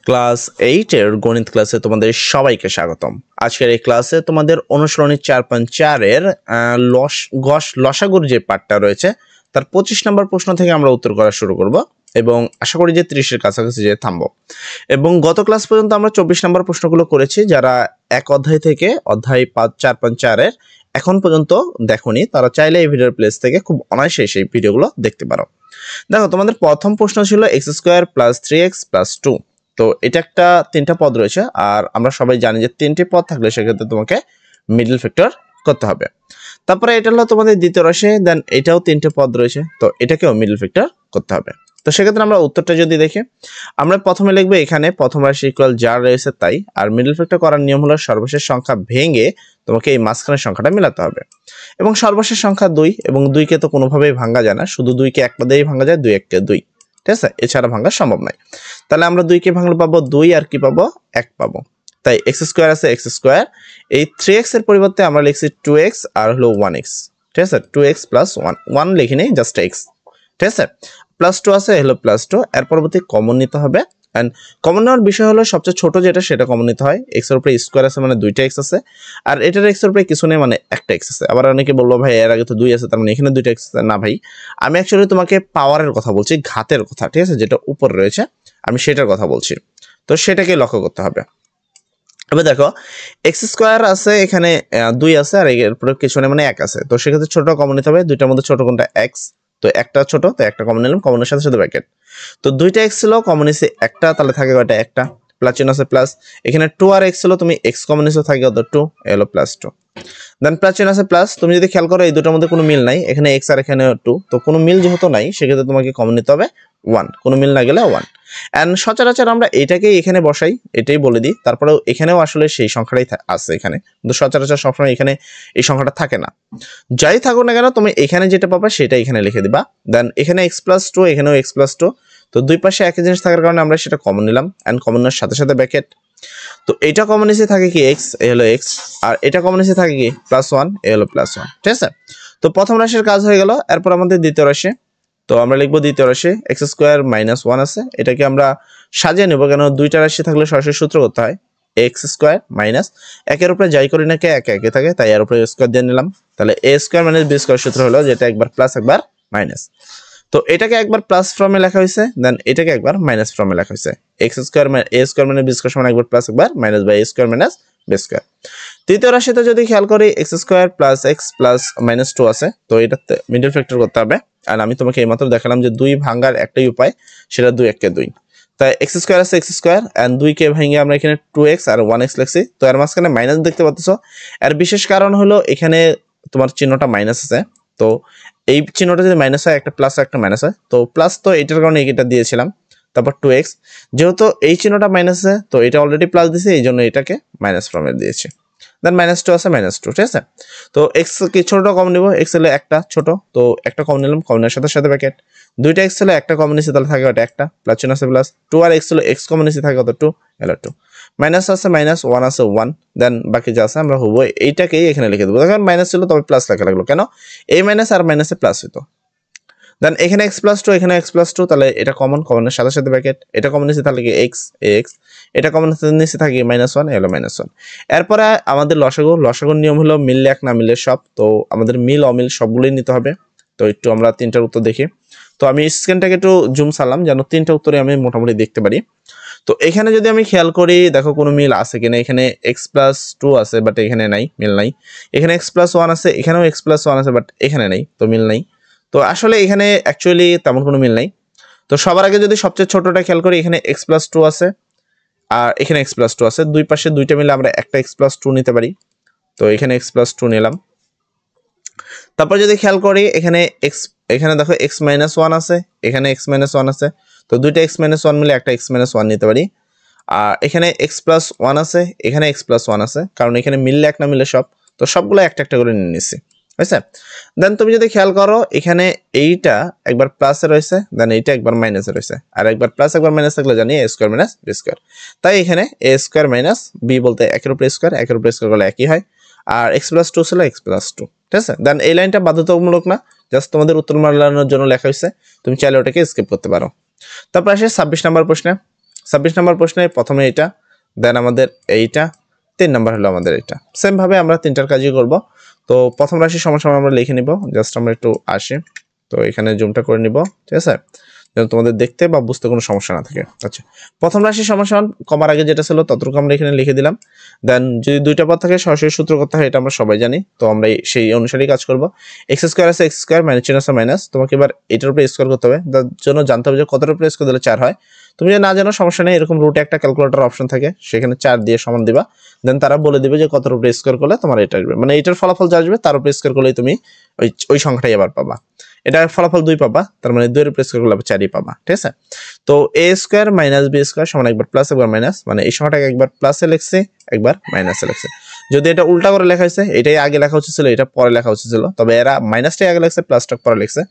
Class 8 এর গণিত ক্লাসে তোমাদের সবাইকে স্বাগতম। আজকের এই ক্লাসে তোমাদের অনুশীলনী 4.4 এর লসাগুর যে পার্টটা রয়েছে তার 25 নম্বর প্রশ্ন থেকে আমরা উত্তর করা শুরু করব এবং আশা করি যে 30 এর কাছাকাছি যে থামবো। এবং গত ক্লাস পর্যন্ত আমরা 24 নম্বর প্রশ্নগুলো করেছি। যারা এক অধ্যায় থেকে অধ্যায় 4.4 এর এখন পর্যন্ত দেখোনি তারা চাইলে এই ভিডিওর প্লেস থেকে খুব অনায়াসে সেই ভিডিওগুলো দেখতে পারো। দেখো, তোমাদের প্রথম প্রশ্ন ছিল x² + 3x + 2। তো এটা একটা তিনটা পদ রয়েছে, আর আমরা সবাই জানি যে তিনটি পদ থাকলে সেক্ষেত্রে তোমাকে মিডল ফ্যাক্টর করতে হবে। তারপরে এটা হলো তোমাদের দ্বিতীয় রাশি, দেন এটাও তিনটে পদ রয়েছে, তো এটাকেও মিডল ফ্যাক্টর করতে হবে। তো সেক্ষেত্রে আমরা উত্তরটা যদি দেখি, আমরা প্রথমে লিখবো এখানে প্রথম রাশি ইকুয়াল যা রয়েছে তাই, আর মিডল ফ্যাক্টর করার নিয়ম হলো সর্বশেষ সংখ্যা ভেঙে তোমাকে এই মাঝখানের সংখ্যাটা মেলাতে হবে। এবং সর্বশেষ সংখ্যা 2, এবং 2কে তো কোনোভাবেই ভাঙা যায় না, শুধু 2কে একটা দিয়েই ভাঙা যায়, 2 1 কে 2, ঠিক আছে, এছাড়া ভাঙা সম্ভব নয়। তাহলে আমরা 2কে ভাঙলে পাবো 2, আর কি পাবো 1 পাবো। তাই x² আছে x², এই 3x এর পরিবর্তে আমরা লিখছি 2x আর হলো 1x, ঠিক আছে, 2x + 1 1 লিখি নেই, জাস্ট x, ঠিক আছে, +2 আছে হলো +2, এর পরবর্তী কমন নিতে হবে। এন্ড কমন নেওয়ার বিষয় হলো সবচেয়ে ছোট যেটা সেটা কমন নিতে হয়। x এর উপরে স্কয়ার আছে মানে 2টা x আছে, আর এটার x এর উপরে কিছু নেই মানে একটা x আছে। আবার অনেকে বলবো ভাই এর আগে তো 2 আছে তার মানে এখানে 2টা x আছে। না ভাই, আমি অ্যাকচুয়ালি তোমাকে পাওয়ারের কথা বলছি, ঘাতের কথা, ঠিক আছে, যেটা উপরে রয়েছে আমি সেটার কথা বলছি। তো সেটাকে লক্ষ্য করতে হবে। এবার দেখো, x² আছে এখানে 2 আছে, আর এর উপরে কিছু নেই মানে 1 আছে। তো সেক্ষেত্রে ছোট কমন নিতে হবে, দুইটার মধ্যে ছোট কোনটা x, তো একটা ছোট, তো একটা কমন নিলাম, কমনের সাথে সাথে ব্র্যাকেট। তো 2টা x ছিল, কমন নিছে একটা, তাহলে থাকে কয়টা একটা, প্লাস চিহ্ন আছে প্লাস, এখানে 2 আর x ছিল, তুমি x কমন নিছো, থাকে কত 2, এলো +2, দেন প্লাস চিহ্ন আছে প্লাস। তুমি যদি খেয়াল করো এই দুটোর মধ্যে কোনো মিল নাই, এখানে x আর এখানে 2, তো কোনো মিল যেহেতু নাই সেক্ষেত্রে তোমাকে কমন নিতে হবে 1, কোনো মিল না গেলে 1। এন্ড সচরাচর আমরা এটাকেই এখানে বসাই, এটাই বলে দিই, তারপরেও এখানেও আসলে সেই সংখ্যাটাই আছে এখানে, কিন্তু সচরাচর সবসময় এখানে এই সংখ্যাটা থাকে না। যাই থাকুক না কেন তুমি এখানে যেটা পাবা সেটা এখানে লিখে দিবা। দেন এখানে x + 2, এখানেও x + 2, তো দুই পাশে একই জিনিস থাকার কারণে আমরা সেটা কমন নিলাম, এন্ড কমনের সাথে সাথে ব্র্যাকেট। তো এটা কমন নিচে থাকে কি x, এ হলো x, আর এটা কমন নিচে থাকে কি +1, এ হলো +1, ঠিক আছে। তো প্রথম রাশির কাজ হয়ে গেল। এরপর আমাদের দ্বিতীয় রাশি, তো আমরা লিখবো দ্বিতীয় রাশি x² - 1 আছে, এটাকে আমরা সাজিয়ে নেব, কেন দুইটা রাশি থাকলে সরাসরি সূত্র করতে হয়, x² - 1 এর উপরে যাই করি না কে একে একে থাকে, তাই এর উপরে স্কয়ার দিয়ে নিলাম। তাহলে a² - b² সূত্র হলো, যেটা একবার প্লাস একবার মাইনাস। তো এটাকে একবার প্লাস ফর্মে লেখা হয়েছে, দেন এটাকে একবার মাইনাস ফর্মে লেখা হয়েছে, x² - a² - b² সমান একবার প্লাস একবার মাইনাস, বাই a² - b²। তৃতীয় রাশিতে যদি খেয়াল করি x² + x + -2 আছে, তো এটাতে মিডল ফ্যাক্টর করতে হবে। আর আমি তোমাকে এইমাত্র দেখালাম যে 2 ভাঙার একটাই উপায়, সেটা 2 1 কে 2। তাই x² আছে x², এন্ড 2 কে ভেঙে আমরা এখানে 2x আর 1x লিখছি। তো এর মাঝখানে মাইনাস দেখতে পাচ্ছ, এর বিশেষ কারণ হলো এখানে তোমার চিহ্নটা মাইনাস আছে। তো এই চিহ্নটা যদি মাইনাস হয়, একটা প্লাস আর একটা মাইনাস হয়, তো প্লাস তো এটার কারণে এটা দিয়েছিলাম। তারপর 2x, যেহেতু এই চিহ্নটা মাইনাস আছে তো এটা অলরেডি প্লাস দিয়েছে, এই জন্য এটাকে মাইনাস ফর্মে দিয়েছি। দেন -2 আছে -2, ঠিক আছে। তো x কি ছোটটা কমন নিব, x হলে একটা ছোট, তো একটা কমন নিলাম, কমনের সাথে সাথে ব্র্যাকেট। দুইটা x হলে একটা কমন নিছে, তাহলে থাকে ওটা একটা, প্লাস চিহ্ন আছে প্লাস, 2 আর x হলো x কমন নিছে, থাকে কত 2, এলো 2, মাইনাস আছে মাইনাস, 1 আছে 1, দেন বাকি যা আছে আমরা হবো এইটাকেই এখানে লিখে দেবো। দেখেন মাইনাস ছিল তবে প্লাস লেখা লাগলো কেন, এই মাইনাস আর মাইনাসে প্লাস হইতো। দেন এখানে x + 2, এখানে x + 2, তাহলে এটা কমন, কমনের সাথে সাথে ব্র্যাকেট, এটা কমন নিছে তাহলে কি x, ax, এটা কমন নিচে থাকে -1, এলো -1। এরপরে আমাদের লসাগুর নিয়ম হলো মিললে এক না মিললে সব, তো আমাদের মিল অমিল সবগুলোই নিতে হবে। তো একটু আমরা তিনটার উত্তর দেখি। তো আমি স্ক্রিনটাকে একটু জুম সারলাম যেন তিনটা উত্তরে আমি মোটামুটি দেখতে পারি। তো এখানে যদি আমি খেয়াল করি, দেখো কোনো মিল আছে কিনা, এখানে x + 2 আছে বাট এখানে নাই, মিল নাই। এখানে x + 1 আছে, এখানেও x + 1 আছে বাট এখানে নাই, তো মিল নাই। তো আসলে এখানে অ্যাকচুয়ালি তেমন কোনো মিল নাই। তো সবার আগে যদি সবচেয়ে ছোটটা খেয়াল করি, এখানে x + 2 আছে আর এখানে x + 2 আছে, দুই পাশে দুইটা মিলে আমরা একটা x + 2 নিতে পারি। তো এখানে x + 2 নিলাম। তারপর যদি খেয়াল করি এখানে এখানে দেখো x - 1 আছে, এখানে x - 1 আছে, তো দুইটা x - 1 মিলে একটা x - 1 নিতে পারি। আর এখানে x + 1 আছে, এখানে x + 1 আছে, কারণ এখানে মিললে এক না মিললে সব, তো সবগুলো একটা একটা করে নিয়ে নিচ্ছি, বুঝছে। দেন তুমি যদি খেয়াল করো এখানে এইটা একবার প্লাসে রয়েছে, দেন এইটা একবার মাইনাসে রয়েছে, আর একবার প্লাস একবার মাইনাস থাকলে জানি a² - b²। তাই এখানে a² - b বলতে একের উপরে স্কয়ার, একের উপরে স্কয়ার করলে একই হয়, আর x + 2 ছিল x + 2, ঠিক আছে। দেন এই লাইনটা বাধ্যতামূলক না, জাস্ট তোমাদের উত্তর মালানোর জন্য লেখা হয়েছে, তুমি চাইলে ওটাকে স্কিপ করতে পারো। তারপর আসে 26 নম্বর প্রশ্নে। 26 নম্বর প্রশ্নে প্রথমে এটা, দেন আমাদের এইটা, 3 নম্বর হলো আমাদের এটা। সেম ভাবে আমরা তিনটার কাজই করব। তো প্রথম রাশি সমান আমরা লিখে নিব, জাস্ট আমরা একটু আসি, তো এখানে জুমটা করে নিব, ঠিক আছে, যেন তোমাদের দেখতে বা বুঝতে কোনো সমস্যা না থাকে। আচ্ছা, প্রথম রাশি সমান কমার আগে যেটা ছিল ততটুকু আমরা এখানে লিখে দিলাম। দেন যদি দুইটা পদ থাকে সরাসরি সূত্র করতে হয়, এটা আমরা সবাই জানি, তো আমরা সেই অনুসারেই কাজ করব। এক্স স্কোয়ার আছে এক্স স্কোয়ার, মাইনাস চিহ্ন আছে মাইনাস, তোমাকে এবার এটার উপরে স্কোয়ার করতে হবে, তার জন্য জানতে হবে যে কতটার উপরে স্কোয়ার দিলে 4 হয়। তুমি যদি না জানো সমস্যা নেই, এরকম রুটে একটা ক্যালকুলেটর অপশন থাকে, সেখানে 4 দিয়ে সমান দিবা, দেন তারা বলে দিবে যে কতটার উপরে স্কোয়ার করলে তোমার এটা আসবে, মানে এটার ফলাফল যা আসবে তার উপরে স্কোয়ার করলেই তুমি ওই সংখ্যাটাই আবার পাবা। এটা ফলাফল 2 পাবা, তার মানে 2 এর উপরে স্কোয়ার করলে 4ই পাবা, ঠিক আছে। তো a square minus b square সমান একবার প্লাস একবার মাইনাস, মানে এই সংখ্যাটাকে একবার প্লাসে লিখছি একবার মাইনাসে লিখছি। যদি এটা উল্টা করে লেখা হয়েছে, এটাই আগে লেখা উচিত ছিল, এটা পরে লেখা উচিত ছিল, তবে এরা মাইনাসটাই আগে লিখছে প্লাসটা পরে লিখছে।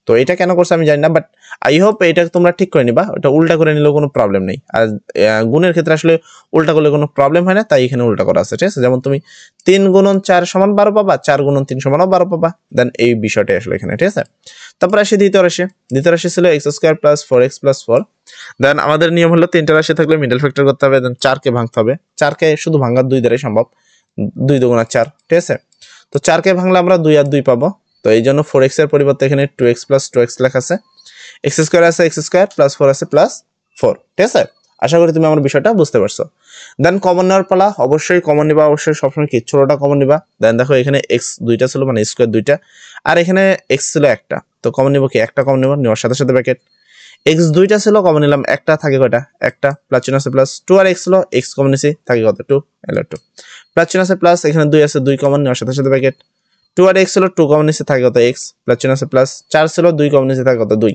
তো এটা কেন করছে আমি জানি না, বাট আই হোপ এটা তোমরা ঠিক করে নিবা, ওটা উল্টা করে নিলেও কোনো প্রবলেম নেই। আর গুণের ক্ষেত্রে আসলে উল্টা করলে কোনো প্রবলেম হয় না, তাই এখানে উল্টা করা আছে, ঠিক আছে। যেমন তুমি 3 গুণন 4 সমান 12 পাবা, 4 গুণন 3 সমান 12 পাবা, দেন এই বিষয়টা আসলে এখানে, ঠিক আছে। তারপর আসি দ্বিতীয় রাশি ছিল x square plus 4x plus 4। দেন আমাদের নিয়ম হলো তিনটা রাশি থাকলে মিডল ফ্যাক্টর করতে হবে, দেন 4 কে ভাঙতে হবে। 4 কে শুধু ভাঙা 2 দ্বারাই সম্ভব, 2 দুগুণা 4, ঠিক আছে। তো 4 কে ভাঙলে আমরা 2 আর 2 পাবো, তো এই জন্য 4x এর পরিবর্তে এখানে 2x প্লাস 2x লেখা আছে। এক্স স্কোয়ার আছে এক্স স্কোয়ার প্লাস 4 আছে প্লাস 4, ঠিক আছে। আশা করি তুমি আমার বিষয়টা বুঝতে পারছো। দেন কমন নেওয়ার পালা, অবশ্যই কমন নিবা, অবশ্যই সবসময় কি ছোটটা কমন নিবা। দেন দেখো এখানে x দুইটা ছিল, মানে স্কোয়ার দুইটা, আর এখানে x ছিল একটা, তো কমন নিব কি, একটা কমন নিব, নেওয়ার সাথে সাথে ব্র্যাকেট x দুইটা ছিল কমন নিলাম, একটা থাকে কয়টা, একটা, প্লাস চিহ্ন আছে প্লাস 2 আর x ছিল, x কমন নিছি থাকে কত 2, এলো 2, প্লাস চিহ্ন আছে প্লাস, এখানে 2 আছে 2 কমন, নেওয়ার সাথে সাথে ব্র্যাকেট 2 আর x ছিল 2 কমন নিছি থাকে কত x, প্লাস চিহ্ন আছে প্লাস 4 ছিল 2 কমন নিছি থাকে কত 2,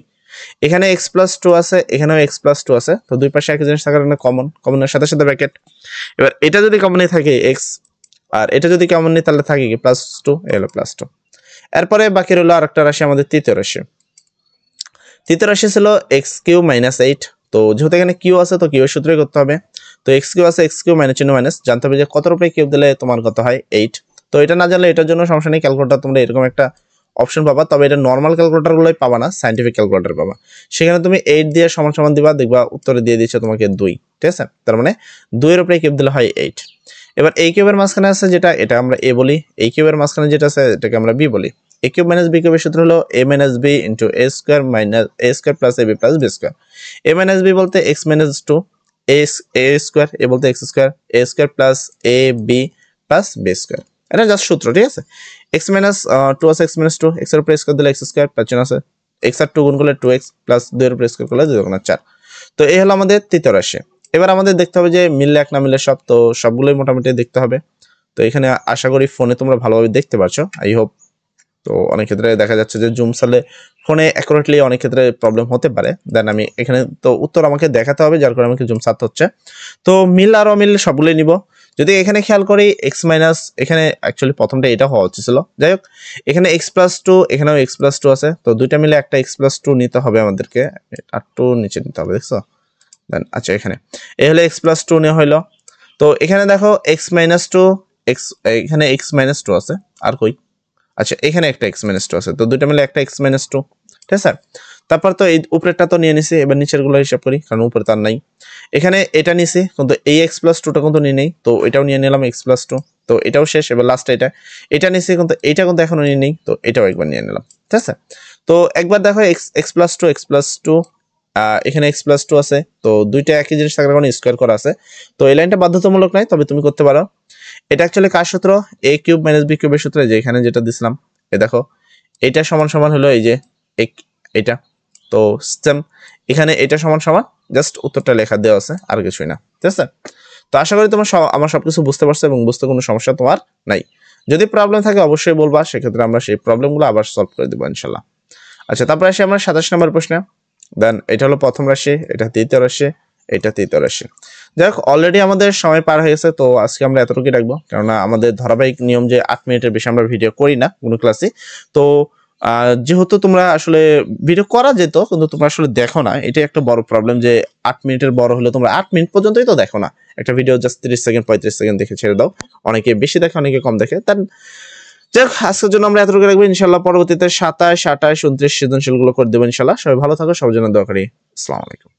এখানে x প্লাস 2 আছে, এখানেও x প্লাস 2 আছে, তো দুই পাশে একই জিনিস থাকার কারণে কমন, কমনের সাথে সাথে ব্র্যাকেট। এবার এটা যদি কমনই থাকে x, আর এটা যদি কমন নেই তাহলে থাকে কি প্লাস 2, এলো প্লাস 2। এরপরে বাকি রইল আরেকটা রাশি, আমাদের তৃতীয় রাশি ছিল x কিউ মাইনাস 8। তো যেহেতু এখানে কিউ আছে, তো কিউ এর সূত্রই করতে হবে। তো x কিউ আছে, x কিউ মাইনাস চিহ্ন মাইনাস, জানতে হবে যে কত রূপে কিউব দিলে তোমার কত হয় 8। তো এটা না জানলে এটার জন্য সমস্যা নেই, ক্যালকুলেটর তোমরা এরকম একটা অপশন পাবা, তবে এটা নর্মাল ক্যালকুলেটর গুলোই পাবা না, সাইন্টিফিক ক্যালকুলেটর পাবা। সেখানে তুমি 8 দিয়ে সমান সমান দিবা, দেখবা উত্তরে দিয়ে দিচ্ছে তোমাকে 2, ঠিক আছে। তার মানে 2 এর উপরে কিউব দিলে হয় 8। এবার এই কিউবের মাঝখানে আছে যেটা, এটা আমরা a বলি, এই কিউবের মাঝখানে যেটা আছে এটাকে আমরা b বলি। a কিউব মাইনাস b কিউবের সূত্র হলো a minus b into a square minus a square plus ab plus b square. a minus b বলতে x minus 2, a square, a বলতে x square, a square plus ab plus b square. এটা just সূত্র, ঠিক আছে। x minus 2 আছে, x minus 2, x এর উপরে square দিলে x স্কয়ার, প্লাস চিহ্ন আছে, x আর 2 গুণ করলে 2x প্লাস 2 এর উপরে স্কয়ার করলে 2 গুণ 4। তো এই হলো আমাদের তৃতীয় রাশি। এবার আমাদের দেখতে হবে যে মিললে এক না মিললে সব, তো সবগুলোই মোটামুটি দেখতে হবে। তো এখানে আশা করি ফোনে তোমরা ভালোভাবে দেখতে পারছো, আই হোপ। তো অনেক ক্ষেত্রে দেখা যাচ্ছে যে জুম সালে ফোনে অ্যাকুরেটলি অনেক ক্ষেত্রে প্রবলেম হতে পারে, দেন আমি এখানে তো উত্তর আমাকে দেখাতে হবে, যার কারণে আমাকে জুম সারতে হচ্ছে। তো মিল আর অমিল সবগুলোই নিব। যদি এখানে খেয়াল করি x মাইনাস, এখানে অ্যাকচুয়ালি প্রথমটা এটা হওয়া উচিত ছিল, যাই হোক এখানে x প্লাস 2, এখানেও x প্লাস 2 আছে, তো দুইটা মিলে একটা x প্লাস 2 নিতে হবে আমাদেরকে, আর 2 নিচে নিতে হবে, দেখছো। দেন আচ্ছা এখানে এই হলো x প্লাস 2 নেওয়া হইলো। তো এখানে দেখো x মাইনাস 2, x এখানে x মাইনাস 2 আছে, আর কই, আচ্ছা এখানে একটা x মাইনাস 2 আছে, তো দুইটা মিলে একটা x মাইনাস 2, ঠিক আছে। তারপর তো এই উপরেরটা তো নিয়ে নিছি, এবার নিচের গুলো হিসাব করি, কারণ উপরে তার নাই। এখানে এটা নিছি, কিন্তু এই x প্লাস 2টা কিন্তু নিয়ে নেই, তো এটাও নিয়ে নিলাম x প্লাস 2, তো এটাও শেষ। এবার লাস্ট এটা নিছি, কিন্তু এটা কিন্তু এখনো নিয়ে নেই, তো এটাও একবার নিয়ে নিলাম, ঠিক আছে। তো একবার দেখো x প্লাস 2, এখানে x প্লাস 2 আছে, তো দুইটা একই জিনিস থাকার কারণে স্কোয়ার করা আছে, তো এই লাইনটা বাধ্যতামূলক নাই, তবে তুমি করতে পারো। এটা অ্যাকচুয়ালি কার সূত্র, a কিউব মাইনাস b কিউবের সূত্র, যে এখানে যেটা দিছিলাম, এই দেখো এটা সমান সমান হলো এই যে এটা, তো সেম এখানে এটা সমান সমান, জাস্ট উত্তরটা লেখা দেওয়া আছে, আর কিছুই না, ঠিক আছে। তো আশা করি তোমার আমার সবকিছু বুঝতে পারছো এবং বুঝতে কোনো সমস্যা তোমার নাই। যদি প্রবলেম থাকে অবশ্যই বলবা, সেক্ষেত্রে আমরা সেই প্রবলেমগুলো আবার সলভ করে দেবো ইনশাল্লাহ। আচ্ছা, তারপরে আসি আমরা 27 নম্বর প্রশ্নে। দেন এটা হলো প্রথম রাশি, এটা দ্বিতীয় রাশি, এটা তৃতীয় রাশি। যাই হোক, অলরেডি আমাদের সময় পার হয়ে গেছে, তো আজকে আমরা এতটুকুই রাখবো, কেননা আমাদের ধারাবাহিক নিয়ম যে 8 মিনিটের বেশি আমরা ভিডিও করি না কোনো ক্লাসে। তো যেহেতু তোমরা আসলে ভিডিও করা যেত, কিন্তু তোমরা আসলে দেখো না, এটাই একটা বড় প্রবলেম, যে 8 মিনিটের বড় হলে তোমরা 8 মিনিট পর্যন্তই তো দেখো না, একটা ভিডিও জাস্ট 30 সেকেন্ড 35 সেকেন্ড দেখে ছেড়ে দাও। অনেকে বেশি দেখে, অনেকে কম দেখে। তার যাই হোক, আজকের জন্য আমরা এতটুকু রাখবো, ইনশাল্লাহ পরবর্তীতে 27, 28, 29 সৃজনশীল গুলো করে দেবো ইনশাল্লাহ। সবাই ভালো থাকো, সবার জন্য দোয়া করি। আসসালামু আলাইকুম।